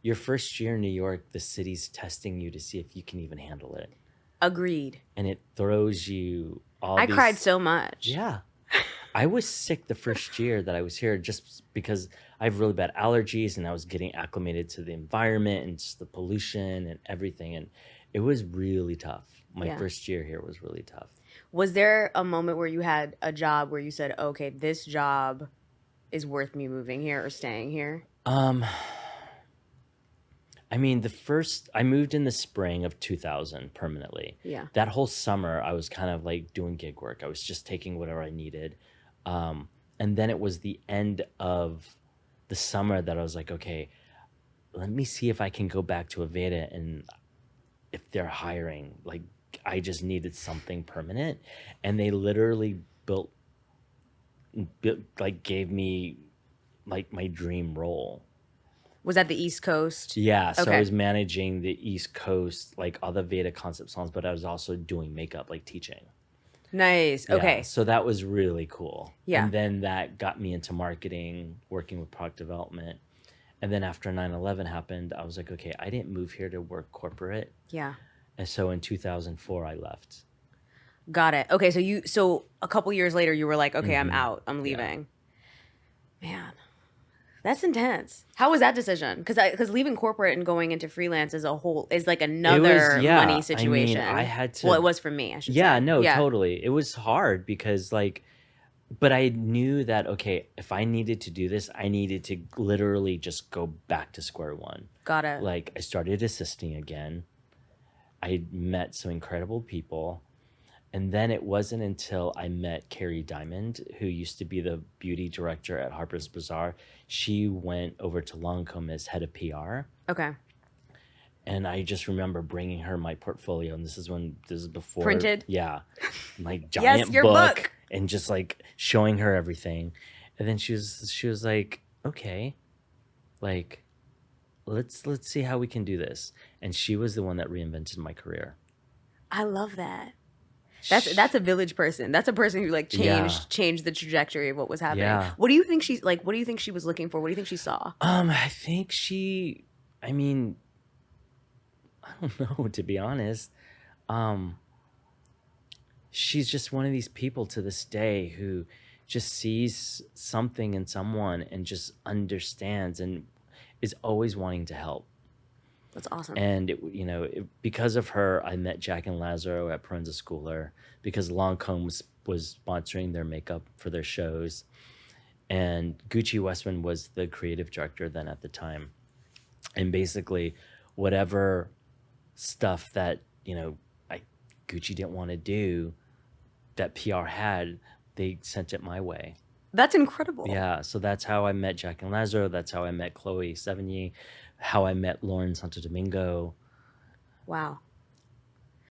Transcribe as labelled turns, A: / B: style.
A: your first year in New York, the city's testing you to see if you can even handle it.
B: Agreed.
A: And it throws you all
B: I
A: these...
B: cried so much.
A: Yeah. I was sick the first year that I was here just because I have really bad allergies and I was getting acclimated to the environment and just the pollution and everything. And it was really tough. My first year here was really tough.
B: Was there a moment where you had a job where you said, okay, this job is worth me moving here or staying here?
A: I mean, I moved in the spring of 2000 permanently.
B: Yeah.
A: That whole summer, I was kind of like doing gig work. I was just taking whatever I needed. And then it was the end of the summer that I was like, okay, let me see if I can go back to Aveda and if they're hiring. Like, I just needed something permanent. And they literally gave me like my dream role.
B: Was that the East Coast?
A: Yeah, so
B: Okay.
A: I was managing the East Coast, like all the Veda concept songs, but I was also doing makeup, like teaching.
B: Nice.
A: Yeah,
B: Okay.
A: so that was really cool.
B: Yeah.
A: And then that got me into marketing, working with product development. And then after 9/11 happened, I was like, okay, I didn't move here to work corporate.
B: Yeah.
A: And so in 2004, I left.
B: Got it. Okay, so a couple years later, you were like, okay, I'm out. I'm leaving. Yeah. Man, that's intense. How was that decision? Because leaving corporate and going into freelance as a whole is like another money situation.
A: I mean, I had to.
B: Well, it was for me, I should say.
A: Yeah, no, totally. It was hard because but I knew that, okay, if I needed to do this, I needed to literally just go back to square one.
B: Got it.
A: Like, I started assisting again. I met some incredible people. And then it wasn't until I met Carrie Diamond, who used to be the beauty director at Harper's Bazaar. She went over to Lancome as head of PR.
B: Okay.
A: And I just remember bringing her my portfolio. And this is before.
B: Printed?
A: Yeah. My giant book. And just like showing her everything. And then she was like, okay, like, let's see how we can do this. And she was the one that reinvented my career.
B: I love that. That's a village person. That's a person who like changed the trajectory of what was happening.
A: Yeah.
B: What do you think she was looking for? What do you think she saw?
A: I think I don't know, to be honest. She's just one of these people to this day who just sees something in someone and just understands and is always wanting to help.
B: That's awesome.
A: And because of her, I met Jack and Lazaro at Proenza Schooler because Lancome was sponsoring their makeup for their shows, and Gucci Westman was the creative director then at the time. And basically, whatever stuff that Gucci didn't want to do, that PR had, they sent it my way.
B: That's incredible.
A: Yeah, so that's how I met Jack and Lazaro. That's how I met Chloe Sevigny. How I met Lauren Santo Domingo.
B: Wow.